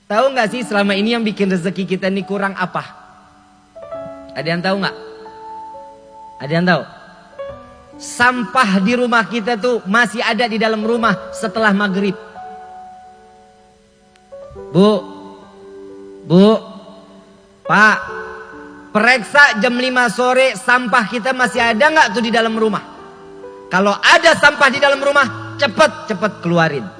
Tahu nggak sih selama ini yang bikin rezeki kita ini kurang apa? Ada yang tahu nggak? Ada yang tahu? Sampah di rumah kita tuh masih ada di dalam rumah setelah maghrib. Bu, Pak, periksa jam 5 sore sampah kita masih ada nggak tuh di dalam rumah? Kalau ada sampah di dalam rumah, cepet keluarin.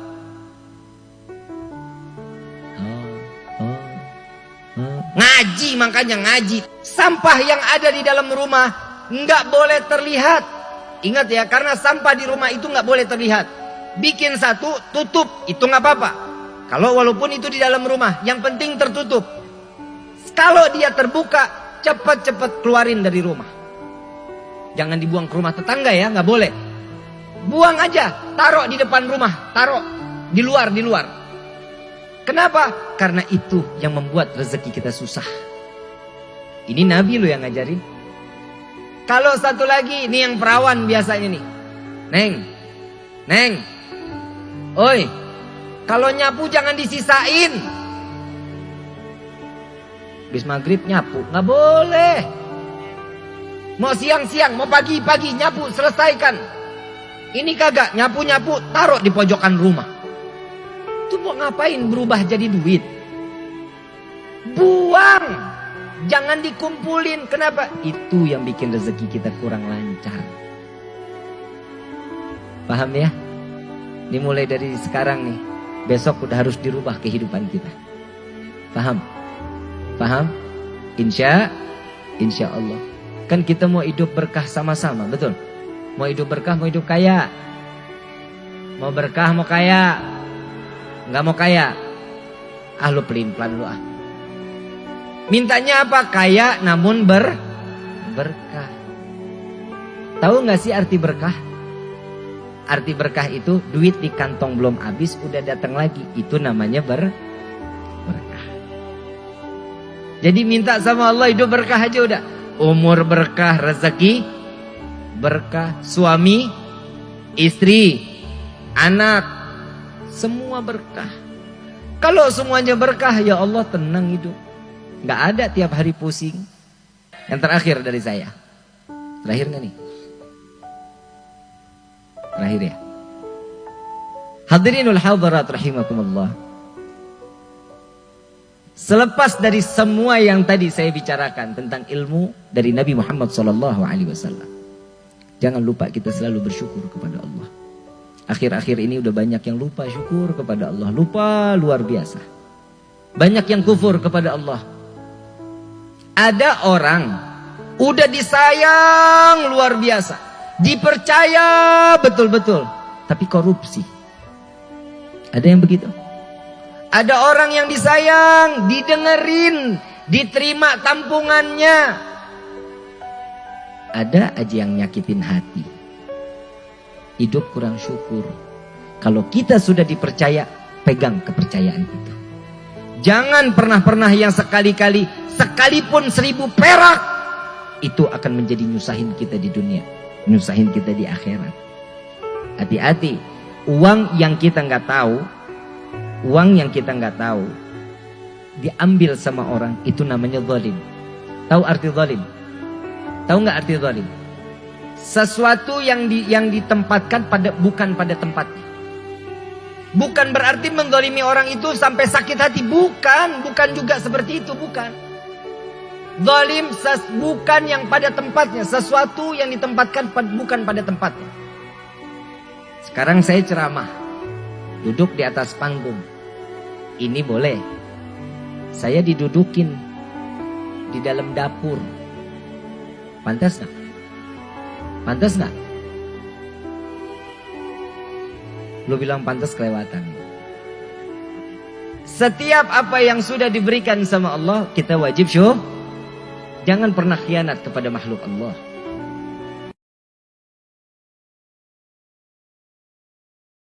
Ngaji, makanya ngaji. Sampah yang ada di dalam rumah nggak boleh terlihat. Ingat ya, karena sampah di rumah itu nggak boleh terlihat. Bikin satu, tutup, itu nggak apa-apa. Kalau walaupun itu di dalam rumah, yang penting tertutup. Kalau dia terbuka, cepat keluarin dari rumah. Jangan dibuang ke rumah tetangga ya, nggak boleh. Buang aja, taruh di depan rumah, taruh di luar. Kenapa? Karena itu yang membuat rezeki kita susah. Ini Nabi loh yang ngajarin. Kalau satu lagi, ini yang perawan biasanya nih. Neng. Oi, kalau nyapu jangan disisain. Habis maghrib nyapu, nggak boleh. Mau siang-siang, mau pagi-pagi nyapu, selesaikan. Ini kagak, nyapu, taruh di pojokan rumah. Itu mau ngapain berubah jadi duit? Buang. Jangan dikumpulin. Kenapa? Itu yang bikin rezeki kita kurang lancar. Paham ya? Ini mulai dari sekarang nih. Besok udah harus dirubah kehidupan kita. Paham? Insya Allah. Kan kita mau hidup berkah sama-sama, betul? Mau hidup berkah, mau hidup kaya. Mau berkah, mau kaya. Nggak mau kaya. Lu pelin-pelan lu ah. Mintanya apa? Kaya namun berkah. Tahu nggak sih arti berkah? Arti berkah itu duit di kantong belum habis udah datang lagi. Itu namanya berkah. Jadi minta sama Allah hidup berkah aja udah. Umur berkah, rezeki berkah, suami, istri, anak, semua berkah. Kalau semuanya berkah, ya Allah tenang hidup. Nggak ada tiap hari pusing. Yang terakhir dari saya. Terakhir nggak nih? Terakhir ya. Hadirinul hadirat rahimakumullah. Selepas dari semua yang tadi saya bicarakan tentang ilmu dari Nabi Muhammad SAW, jangan lupa kita selalu bersyukur kepada Allah. Akhir-akhir ini udah banyak yang lupa syukur kepada Allah. Lupa luar biasa. Banyak yang kufur kepada Allah. Ada orang udah disayang luar biasa, dipercaya betul-betul, tapi korupsi. Ada yang begitu? Ada orang yang disayang, didengerin, diterima tampungannya. Ada aja yang nyakitin hati. Hidup kurang syukur. Kalau kita sudah dipercaya, pegang kepercayaan itu. Jangan pernah yang sekali-kali, sekalipun 1000 perak, itu akan menjadi nyusahin kita di dunia, nyusahin kita di akhirat. Hati-hati, uang yang kita nggak tahu, diambil sama orang, itu namanya zalim. Tahu arti zalim? Tahu nggak arti zalim? Sesuatu yang ditempatkan bukan pada tempatnya. Bukan berarti menzalimi orang itu sampai sakit hati, bukan juga seperti itu, bukan. Zalim bukan yang pada tempatnya, sesuatu yang ditempatkan bukan pada tempatnya. Sekarang saya ceramah, duduk di atas panggung. Ini boleh. Saya didudukin di dalam dapur. Pantas nggak? Pantas nggak? Lu bilang pantas, kelewatan. Setiap apa yang sudah diberikan sama Allah, kita wajib syukur. Jangan pernah khianat kepada makhluk Allah.